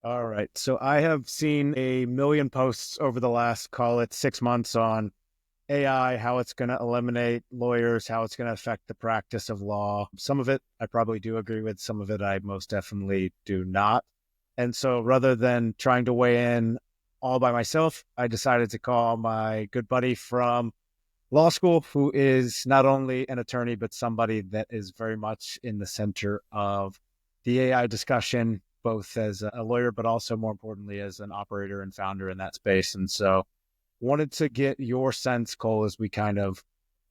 All right. So I have seen a million posts over the last, call it 6 months on AI, how it's going to eliminate lawyers, how it's going to affect the practice of law. Some of it I probably do agree with, some of it I most definitely do not. And so rather than trying to weigh in all by myself, I decided to call my good buddy from law school, who is not only an attorney, but somebody that is very much in the center of the AI discussion, both as a lawyer, but also more importantly, as an operator and founder in that space. And so wanted to get your sense, Cole, as we kind of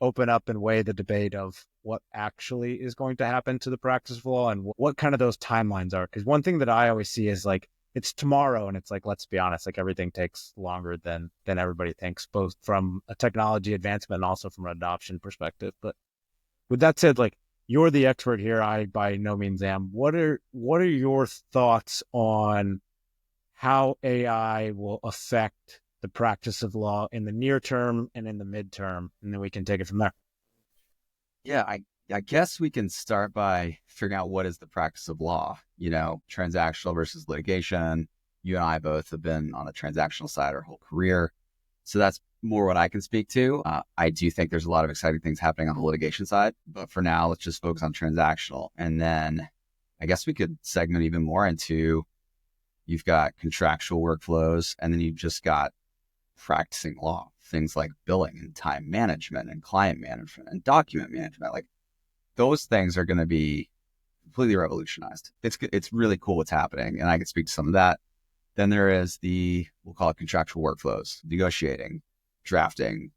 open up and weigh the debate of what actually is going to happen to the practice of law and what kind of those timelines are. Because one thing that I always see is like, it's tomorrow, and it's like, let's be honest, like everything takes longer than everybody thinks, both from a technology advancement and also from an adoption perspective. But with that said, like, you're the expert here, I by no means am. What are your thoughts on how AI will affect the practice of law in the near term and in the midterm, and then we can take it from there. Yeah, I guess we can start by figuring out what is the practice of law, transactional versus litigation. You and I both have been on the transactional side our whole career. So that's more what I can speak to. I do think there's a lot of exciting things happening on the litigation side, but for now, let's just focus on transactional. And then I guess we could segment even more into you've got contractual workflows, and then you've just got practicing law, things like billing and time management and client management and document management. Like those things are going to be completely revolutionized. It's really cool what's happening, and I can speak to some of that. Then there is we'll call it contractual workflows, negotiating, drafting,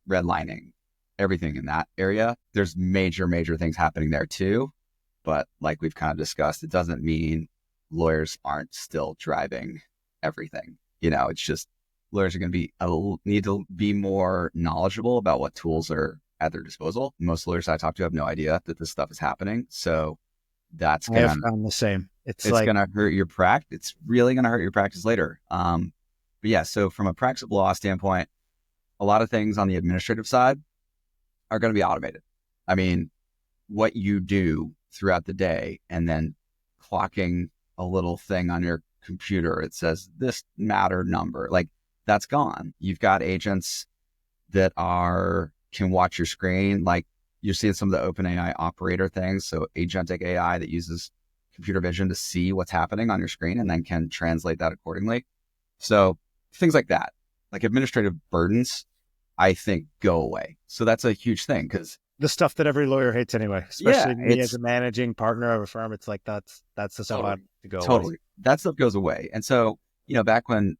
redlining, everything in that area. There's major things happening there too. But like we've kind of discussed, it doesn't mean lawyers aren't still driving everything. It's just lawyers are going to need to be more knowledgeable about what tools are at their disposal. Most lawyers I talk to have no idea that this stuff is happening. So that's I have found the same. It's like, going to hurt your practice. It's really going to hurt your practice later. But yeah, so from a practice of law standpoint, a lot of things on the administrative side are going to be automated. I mean, what you do throughout the day and then clocking a little thing on your computer, it says this matter number, like that's gone. You've got agents that can watch your screen. Like you're seeing some of the OpenAI operator things. So agentic AI that uses computer vision to see what's happening on your screen and then can translate that accordingly. So things like that, like administrative burdens, I think go away. So that's a huge thing because the stuff that every lawyer hates anyway, especially me as a managing partner of a firm. It's like, that's the stuff I have to go totally. away. That stuff goes away. And so, back when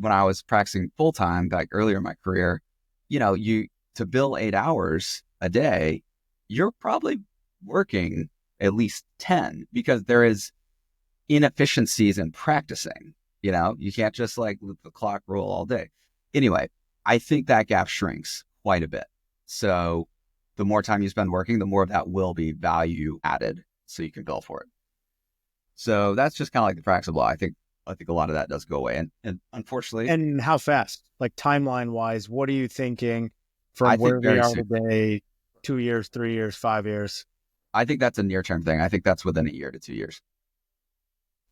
I was practicing full time back earlier in my career, to bill 8 hours a day, you're probably working at least 10 because there is inefficiencies in practicing. You can't just like let the clock roll all day. Anyway, I think that gap shrinks quite a bit. So the more time you spend working, the more of that will be value added so you can bill for it. So that's just kind of like the practice of law. I think a lot of that does go away. And unfortunately. And how fast? Like timeline wise, what are you thinking from where we are today, 2 years, 3 years, 5 years? I think that's a near-term thing. I think that's within a year to 2 years.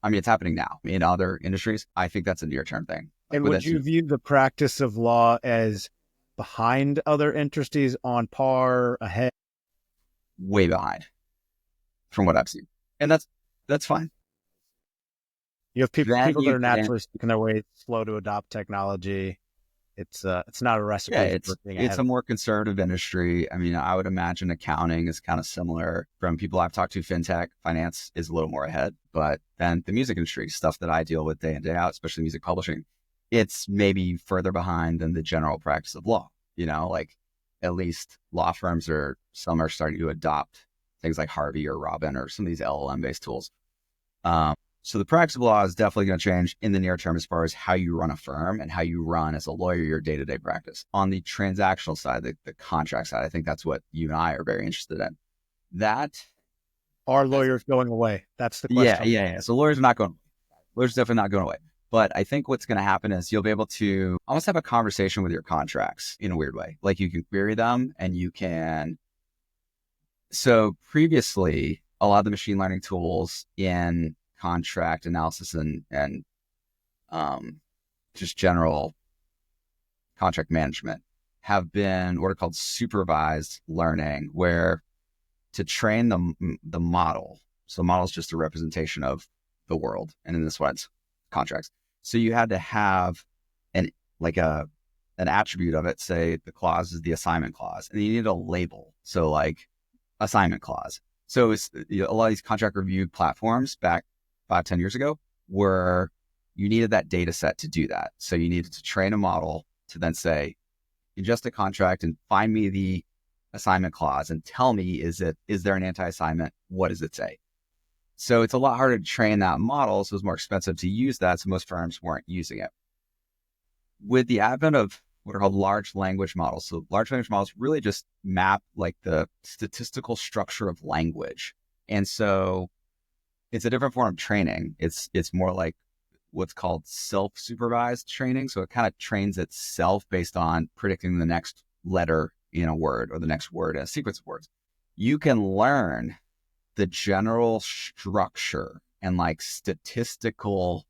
I mean, it's happening now in other industries. I think that's a near-term thing. And would you view the practice of law as behind other industries, on par, ahead? Way behind from what I've seen. And that's fine. You have people that are naturally sticking their way, slow to adopt technology. It's not a recipe. Yeah, it's a more conservative industry. I mean, I would imagine accounting is kind of similar. From people I've talked to, fintech, finance is a little more ahead. But then the music industry, stuff that I deal with day in, day out, especially music publishing, it's maybe further behind than the general practice of law. Like at least law firms some are starting to adopt things like Harvey or Robin or some of these LLM-based tools. So the practice of law is definitely going to change in the near term as far as how you run a firm and how you run as a lawyer your day-to-day practice. On the transactional side, the contract side, I think that's what you and I are very interested in. Are lawyers going away? That's the question. Yeah. So lawyers are not going away. Lawyers are definitely not going away. But I think what's going to happen is you'll be able to almost have a conversation with your contracts in a weird way. Like you can query them and you can. So previously, a lot of the machine learning tools in contract analysis and just general contract management have been what are called supervised learning, where to train the model. So model is just a representation of the world, and in this one, it's contracts. So you had to have an like an attribute of it. Say the clause is the assignment clause, and you need a label. So like assignment clause. So it's, a lot of these contract review platforms back 5-10 years ago were you needed that data set to do that. So you needed to train a model to then say, ingest a contract and find me the assignment clause and tell me, is there an anti-assignment? What does it say? So it's a lot harder to train that model. So it's more expensive to use that. So most firms weren't using it. With the advent of what are called large language models. So large language models really just map like the statistical structure of language. And so it's a different form of training. It's more like what's called self-supervised training. So it kind of trains itself based on predicting the next letter in a word or the next word in a sequence of words. You can learn the general structure and like statistical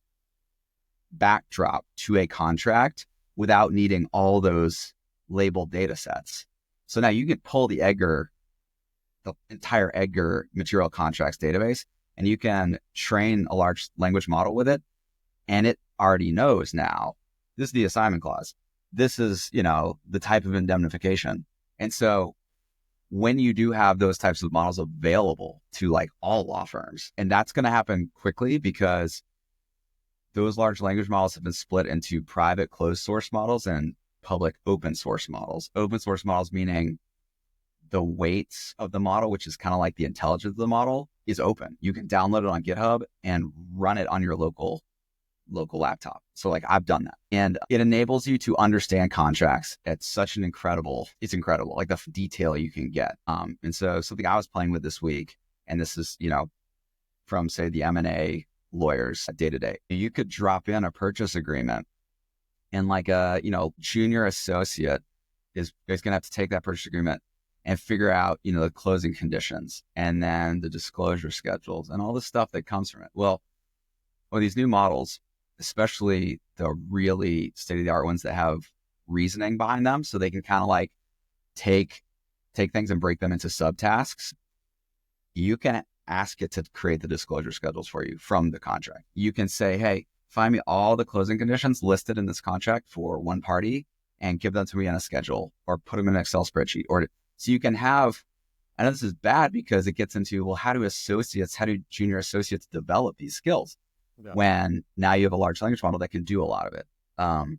backdrop to a contract without needing all those labeled data sets. So now you can pull the entire Edgar material contracts database, and you can train a large language model with it. And it already knows now, this is the assignment clause. This is, the type of indemnification. And so when you do have those types of models available to like all law firms, and that's going to happen quickly because those large language models have been split into private closed source models and public open source models. Open source models meaning the weights of the model, which is kind of like the intelligence of the model, is open. You can download it on GitHub and run it on your local laptop. So like I've done that, and it enables you to understand contracts at such it's incredible, like the detail you can get. And so something I was playing with this week, and this is, from say the M&A lawyers day to day, you could drop in a purchase agreement and like a, junior associate is going to have to take that purchase agreement and figure out, the closing conditions and then the disclosure schedules and all the stuff that comes from it. Well, these new models, especially the really state-of-the-art ones that have reasoning behind them, so they can kind of like take things and break them into subtasks. You can ask it to create the disclosure schedules for you from the contract. You can say, hey, find me all the closing conditions listed in this contract for one party and give them to me on a schedule, or put them in an Excel spreadsheet. So you can have, I know this is bad because it gets into, well, how do junior associates develop these skills? Yeah. When now you have a large language model that can do a lot of it. And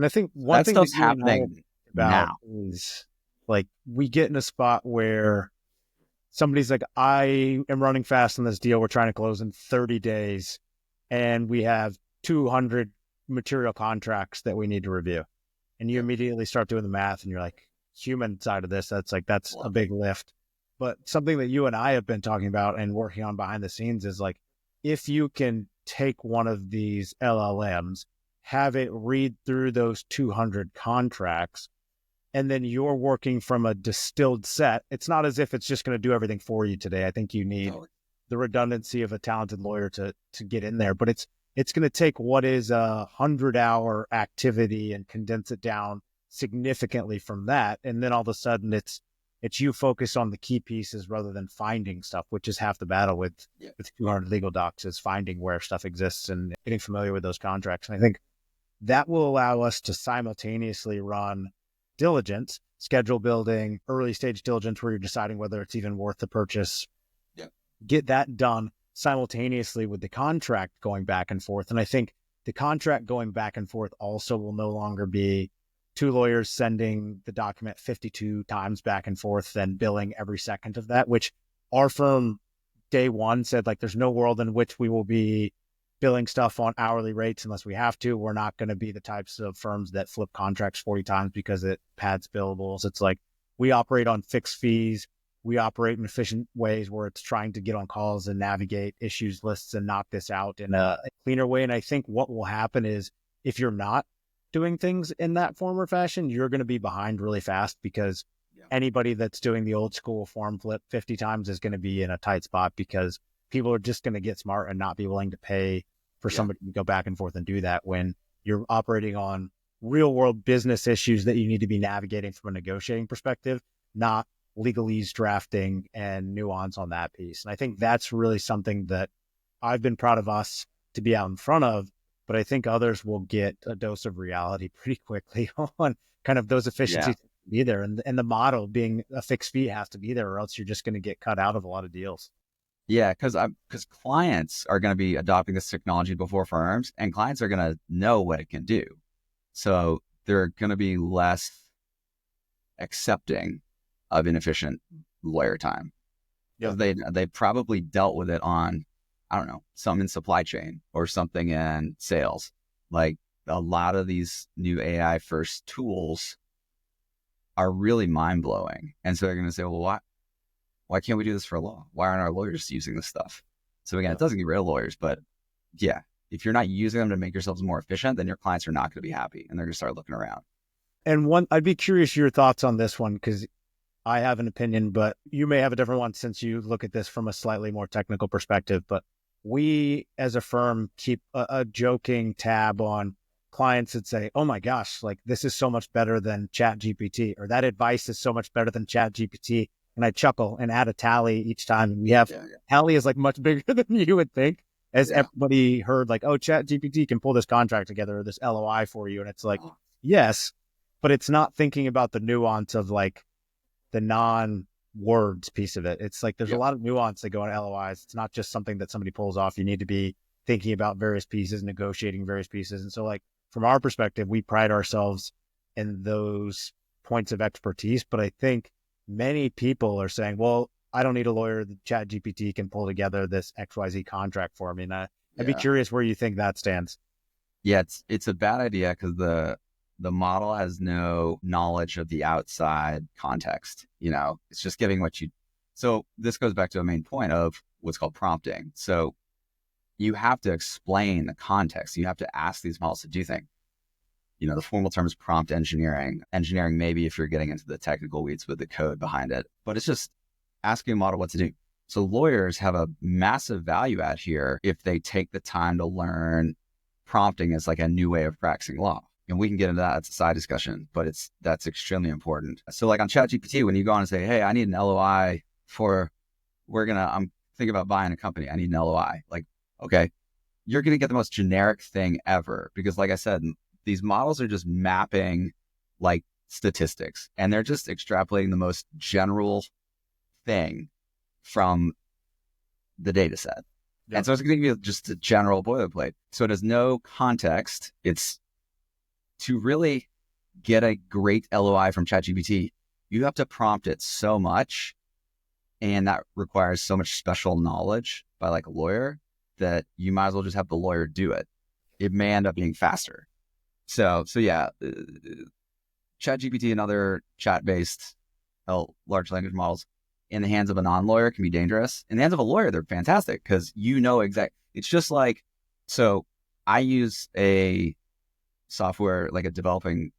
I think one thing that's happening now is like we get in a spot where somebody's like, I am running fast on this deal. We're trying to close in 30 days and we have 200 material contracts that we need to review. And you immediately start doing the math and you're like, human side of this, that's a big lift. But something that you and I have been talking about and working on behind the scenes is like, if you can take one of these LLMs, have it read through those 200 contracts, and then you're working from a distilled set. It's not as if it's just going to do everything for you today. I think you need the redundancy of a talented lawyer to get in there, but it's going to take what is a 100-hour activity and condense it down significantly from that. And then all of a sudden it's you focus on the key pieces rather than finding stuff, which is half the battle with 200 legal docs, is finding where stuff exists and getting familiar with those contracts. And I think that will allow us to simultaneously run diligence, schedule building, early stage diligence where you're deciding whether it's even worth the purchase. Get that done simultaneously with the contract going back and forth. And I think the contract going back and forth also will no longer be two lawyers sending the document 52 times back and forth and billing every second of that, which our firm day one said, like, there's no world in which we will be billing stuff on hourly rates unless we have to. We're not going to be the types of firms that flip contracts 40 times because it pads billables. It's like we operate on fixed fees. We operate in efficient ways where it's trying to get on calls and navigate issues lists and knock this out in a cleaner way. And I think what will happen is if you're not doing things in that form or fashion, you're going to be behind really fast because anybody that's doing the old school form flip 50 times is going to be in a tight spot because people are just going to get smart and not be willing to pay for Yeah. somebody to go back and forth and do that when you're operating on real world business issues that you need to be navigating from a negotiating perspective, not legalese drafting and nuance on that piece. And I think that's really something that I've been proud of us to be out in front of, but I think others will get a dose of reality pretty quickly on kind of those Yeah. efficiencies be there. And the model being a fixed fee has to be there, or else you're just going to get cut out of a lot of deals. Yeah, because clients are going to be adopting this technology before firms, and clients are going to know what it can do. So they're going to be less accepting of inefficient lawyer time Yeah. because they probably dealt with it on, I don't know, some in supply chain or something in sales. Like a lot of these new AI first tools are really mind blowing, and so they're going to say, well, why can't we do this for law? Why aren't our lawyers using this stuff? So again, Yeah. it doesn't get rid of lawyers, but yeah, if you're not using them to make yourselves more efficient, then your clients are not going to be happy and they're going to start looking around. And one, I'd be curious your thoughts on this one because I have an opinion, but you may have a different one since you look at this from a slightly more technical perspective. But we as a firm keep a joking tab on clients that say, oh my gosh, like this is so much better than Chat GPT, or that advice is so much better than Chat GPT. And I chuckle and add a tally each time. And we have Yeah, tally is like much bigger than you would think. As yeah, everybody heard, like, oh, Chat GPT can pull this contract together or this LOI for you. And it's like, yeah. yes, but it's not thinking about the nuance of like the non words piece of it. It's like there's a Yep. lot of nuance that go in LOIs. It's not just something that somebody pulls off. You need to be thinking about various pieces, negotiating various pieces. And so, like, from our perspective, we pride ourselves in those points of expertise. But I think many people are saying, well, I don't need a lawyer. The Chat GPT can pull together this XYZ contract for me. And I'd be Yeah. curious where you think that stands. Yeah, it's a bad idea because the model has no knowledge of the outside context. You know, it's just giving what you. So this goes back to a main point of what's called prompting. So you have to explain the context. You have to ask these models to do things. You know, the formal term is prompt engineering. Engineering, maybe if you're getting into the technical weeds with the code behind it, but it's just asking a model what to do. So lawyers have a massive value add here if they take the time to learn prompting as like a new way of practicing law. And we can get into that. It's a side discussion, but that's extremely important. So like on ChatGPT, when you go on and say, hey, I need an LOI for, I'm thinking about buying a company. I need an LOI. Like, okay, you're going to get the most generic thing ever because like I said, these models are just mapping like statistics and they're just extrapolating the most general thing from the data set. Yep. And so it's going to be just a general boilerplate. So it has no context. It's to really get a great LOI from ChatGPT, you have to prompt it so much. And that requires so much special knowledge by like a lawyer that you might as well just have the lawyer do it. It may end up being faster. So yeah, ChatGPT and other chat-based large language models in the hands of a non-lawyer can be dangerous. In the hands of a lawyer, they're fantastic because you know exactly. It's just like, so I use a software, like a development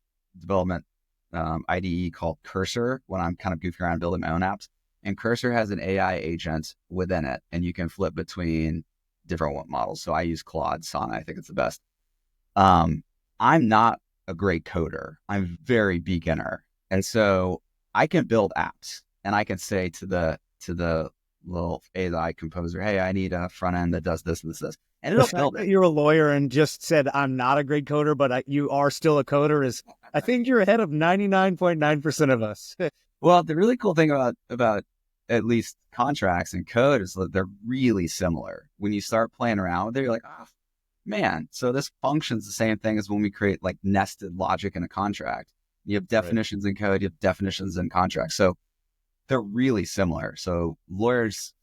IDE called Cursor when I'm kind of goofing around building my own apps. And Cursor has an AI agent within it, and you can flip between different models. So I use Claude Sonnet. I think it's the best. I'm not a great coder. I'm very beginner. And so I can build apps and I can say to the little AI composer, hey, I need a front end that does this and this. And The it'll fact build that it. you're a lawyer and just said, I'm not a great coder, but you are still a coder is, I think you're ahead of 99.9% of us. Well, the really cool thing about at least contracts and code is that they're really similar. When you start playing around with it, you're like, oh, man, so this functions the same thing as when we create like nested logic in a contract. You have Right. definitions in code, you have definitions in contracts. So they're really similar. So lawyers,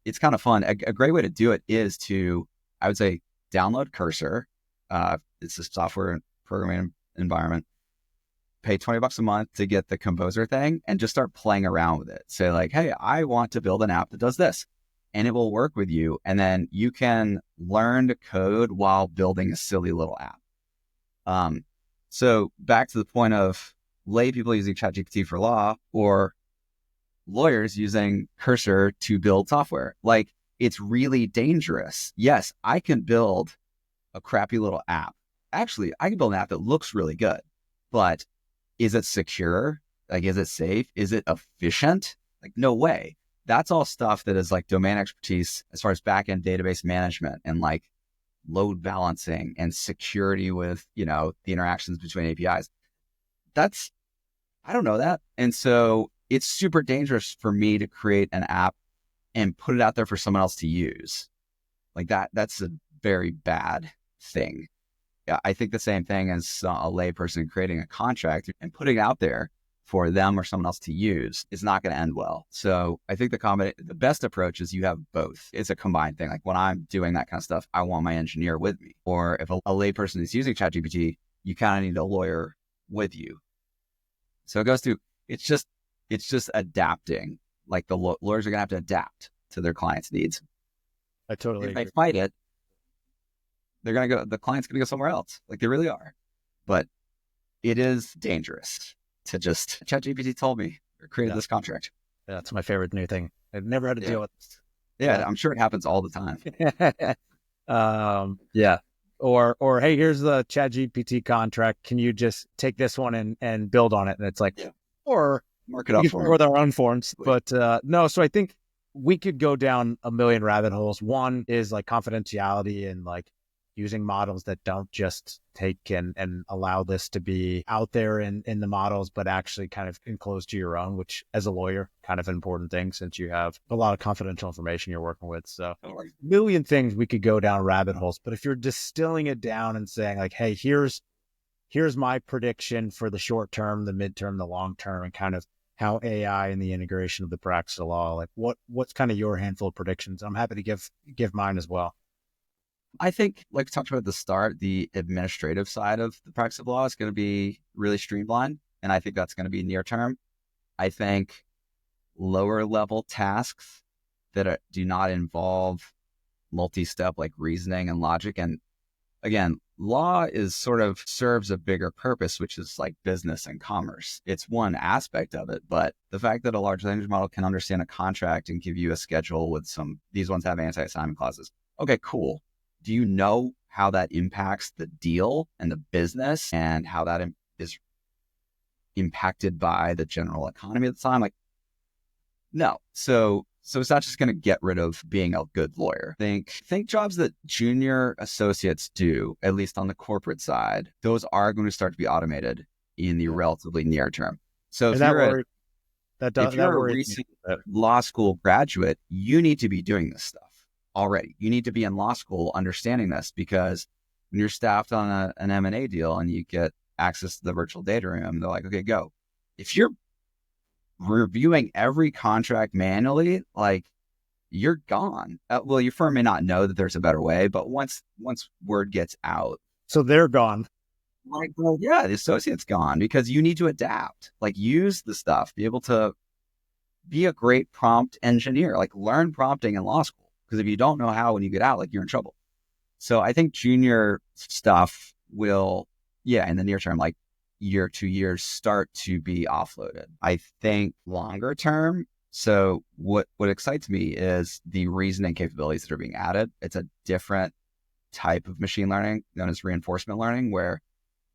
it's kind of fun. A great way to do it is to, I would say, download Cursor. It's a software programming environment. Pay $20 a month to get the composer thing and just start playing around with it. Say like, hey, I want to build an app that does this. And it will work with you. And then you can learn to code while building a silly little app. So back to the point of lay people using ChatGPT for law or lawyers using Cursor to build software. Like it's really dangerous. Yes, I can build a crappy little app. Actually, I can build an app that looks really good, but is it secure? Like, is it safe? Is it efficient? Like, no way. That's all stuff that is like domain expertise as far as backend database management and like load balancing and security with, the interactions between APIs. That's, I don't know that. And so it's super dangerous for me to create an app and put it out there for someone else to use. Like that's a very bad thing. Yeah, I think the same thing as a layperson creating a contract and putting it out there for them or someone else to use is not going to end well. So I think the best approach is you have both. It's a combined thing. Like when I'm doing that kind of stuff, I want my engineer with me. Or if a layperson is using ChatGPT, you kind of need a lawyer with you. So it goes through, it's just adapting. Like the lawyers are going to have to adapt to their clients' needs. I totally If they agree. fight it, the client's going to go somewhere else. Like they really are. But it is dangerous to just, ChatGPT told me or created this contract. That's my favorite new thing. I've never had to deal with this. Yeah, I'm sure it happens all the time. Yeah. Or hey, here's the ChatGPT contract. Can you just take this one and build on it? And it's like, or mark it up for with our own forms. But no, so I think we could go down a million rabbit holes. One is like confidentiality and like using models that don't just take and allow this to be out there in the models, but actually kind of enclosed to your own, which as a lawyer, kind of an important thing since you have a lot of confidential information you're working with. So a million things we could go down rabbit holes, but if you're distilling it down and saying like, hey, here's my prediction for the short term, the midterm, the long term, and kind of how AI and the integration of the practice of law, like what's kind of your handful of predictions? I'm happy to give mine as well. I think, like we talked about at the start, the administrative side of the practice of law is going to be really streamlined. And I think that's going to be near term. I think lower level tasks that do not involve multi-step like reasoning and logic. And again, law is sort of serves a bigger purpose, which is like business and commerce. It's one aspect of it, but the fact that a large language model can understand a contract and give you a schedule with these ones have anti-assignment clauses. Okay, cool. Do you know how that impacts the deal and the business and how that is impacted by the general economy at the time? Like, no. So it's not just going to get rid of being a good lawyer. Think jobs that junior associates do, at least on the corporate side, those are going to start to be automated in the relatively near term. So if you're a recent law school graduate, you need to be doing this stuff already. You need to be in law school understanding this, because when you're staffed on an M&A deal and you get access to the virtual data room, they're like, okay, go. If you're reviewing every contract manually, like you're gone. Well, your firm may not know that there's a better way, but once word gets out, so they're gone. Like, well, yeah, the associate's gone because you need to adapt, like use the stuff, be able to be a great prompt engineer, like learn prompting in law school. Because if you don't know how when you get out, like you're in trouble. So I think junior stuff will, in the near term, like year, 2 years, start to be offloaded. I think longer term. So what excites me is the reasoning capabilities that are being added. It's a different type of machine learning known as reinforcement learning, where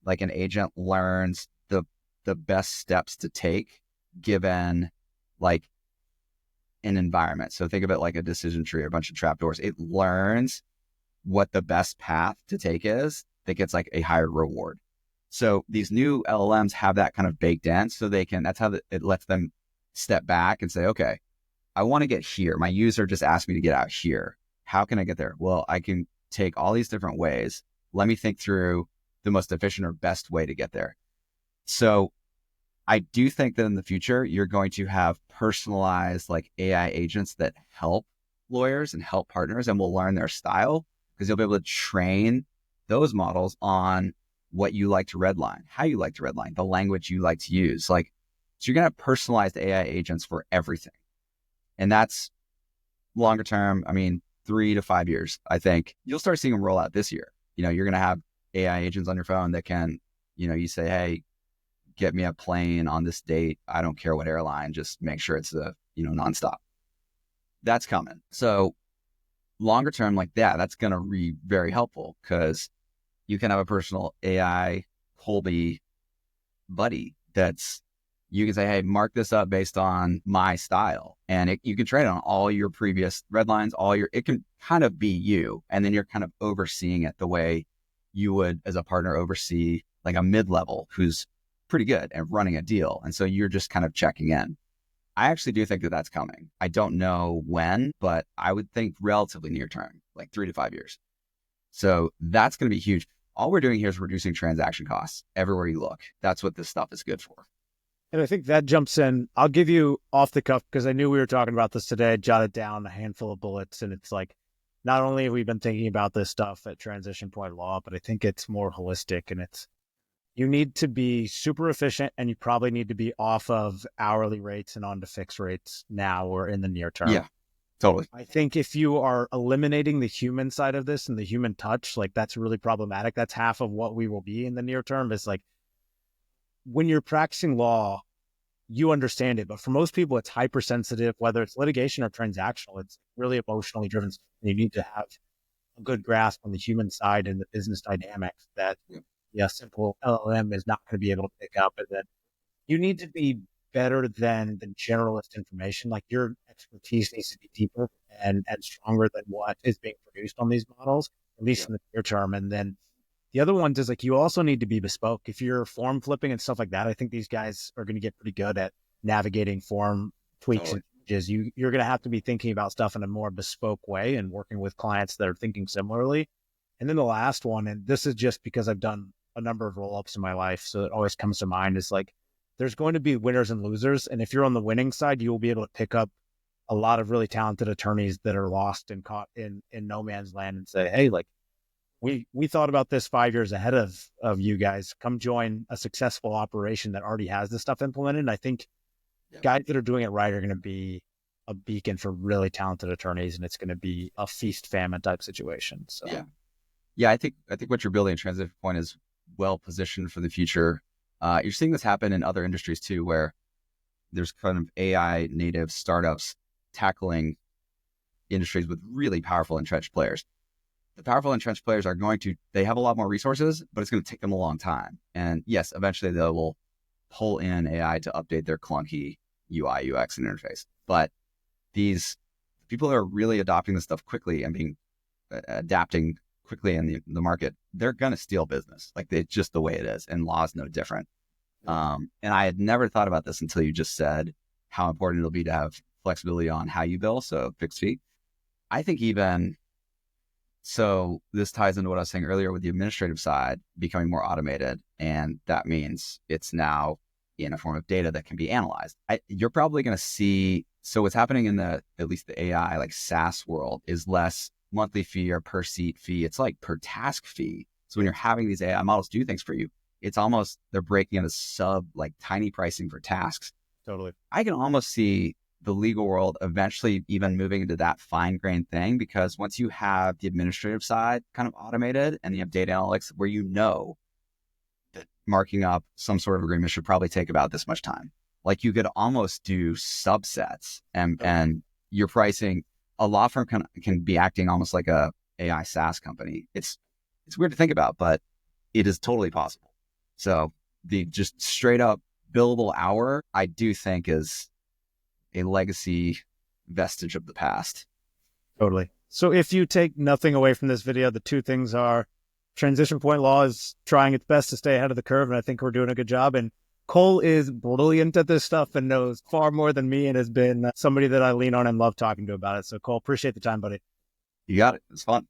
like an agent learns the best steps to take given like an environment. So think of it like a decision tree or a bunch of trapdoors. It learns what the best path to take is that gets like a higher reward. So these new LLMs have that kind of baked in, so that's how it lets them step back and say, okay, I want to get here. My user just asked me to get out here. How can I get there? Well, I can take all these different ways. Let me think through the most efficient or best way to get there. So I do think that in the future, you're going to have personalized like AI agents that help lawyers and help partners, and will learn their style, because you'll be able to train those models on what you like to redline, how you like to redline, the language you like to use. Like, so you're going to have personalized AI agents for everything. And that's longer term. I mean, 3 to 5 years, I think you'll start seeing them roll out this year. You're going to have AI agents on your phone that can, you say, hey, get me a plane on this date. I don't care what airline, just make sure it's nonstop. That's coming. So longer term, like that's going to be very helpful because you can have a personal AI Colby buddy that's you can say, hey, mark this up based on my style. And you can trade on all your previous red lines, it can kind of be you. And then you're kind of overseeing it the way you would as a partner oversee like a mid-level who's pretty good at running a deal. And so you're just kind of checking in. I actually do think that that's coming. I don't know when, but I would think relatively near term, like 3 to 5 years. So that's going to be huge. All we're doing here is reducing transaction costs everywhere you look. That's what this stuff is good for. And I think that jumps in. I'll give you off the cuff because I knew we were talking about this today. I jotted down a handful of bullets, and it's like, not only have we been thinking about this stuff at Transition Point Law, but I think it's more holistic, and it's you need to be super efficient, and you probably need to be off of hourly rates and onto fixed rates now or in the near term. Yeah, totally. I think if you are eliminating the human side of this and the human touch, like that's really problematic. That's half of what we will be in the near term is like when you're practicing law, you understand it. But for most people, it's hypersensitive, whether it's litigation or transactional, it's really emotionally driven. You need to have a good grasp on the human side and the business dynamics that simple LLM is not going to be able to pick up. And then you need to be better than the generalist information. Like your expertise needs to be deeper and stronger than what is being produced on these models, at least in the near term. And then the other ones is like you also need to be bespoke. If you're form flipping and stuff like that, I think these guys are going to get pretty good at navigating form tweaks and changes. You're going to have to be thinking about stuff in a more bespoke way and working with clients that are thinking similarly. And then the last one, and this is just because I've done a number of roll-ups in my life, so it always comes to mind, is like there's going to be winners and losers. And if you're on the winning side, you will be able to pick up a lot of really talented attorneys that are lost and caught in no man's land and say, hey, like, we thought about this 5 years ahead of you guys. Come join a successful operation that already has this stuff implemented. And I think guys that are doing it right are going to be a beacon for really talented attorneys, and it's going to be a feast famine type situation. So yeah, I think what you're building at Transition Point is well positioned for the future. You're seeing this happen in other industries too, where there's kind of AI native startups tackling industries with really powerful entrenched players. The powerful entrenched players they have a lot more resources, but it's going to take them a long time. And yes, eventually they will pull in AI to update their clunky UI, UX, and interface. But these people that are really adopting this stuff quickly and adapting quickly in the market, they're going to steal business. Like it's just the way it is. And law is no different. And I had never thought about this until you just said how important it'll be to have flexibility on how you bill. So fixed fee. I think so this ties into what I was saying earlier with the administrative side becoming more automated. And that means it's now in a form of data that can be analyzed. You're probably going to see, so what's happening in at least the AI, like SaaS world is less monthly fee or per seat fee. It's like per task fee. So when you're having these AI models do things for you, it's almost, they're breaking into like tiny pricing for tasks. Totally. I can almost see the legal world eventually even moving into that fine-grained thing, because once you have the administrative side kind of automated and you have data analytics where you know that marking up some sort of agreement should probably take about this much time. Like you could almost do subsets and your pricing, a law firm can be acting almost like a AI SaaS company. It's weird to think about, but it is totally possible. So the just straight up billable hour, I do think is a legacy vestige of the past. Totally. So if you take nothing away from this video, the two things are Transition Point Law is trying its best to stay ahead of the curve, and I think we're doing a good job. And Cole is brilliant at this stuff and knows far more than me and has been somebody that I lean on and love talking to about it. So Cole, appreciate the time, buddy. You got it. It's fun.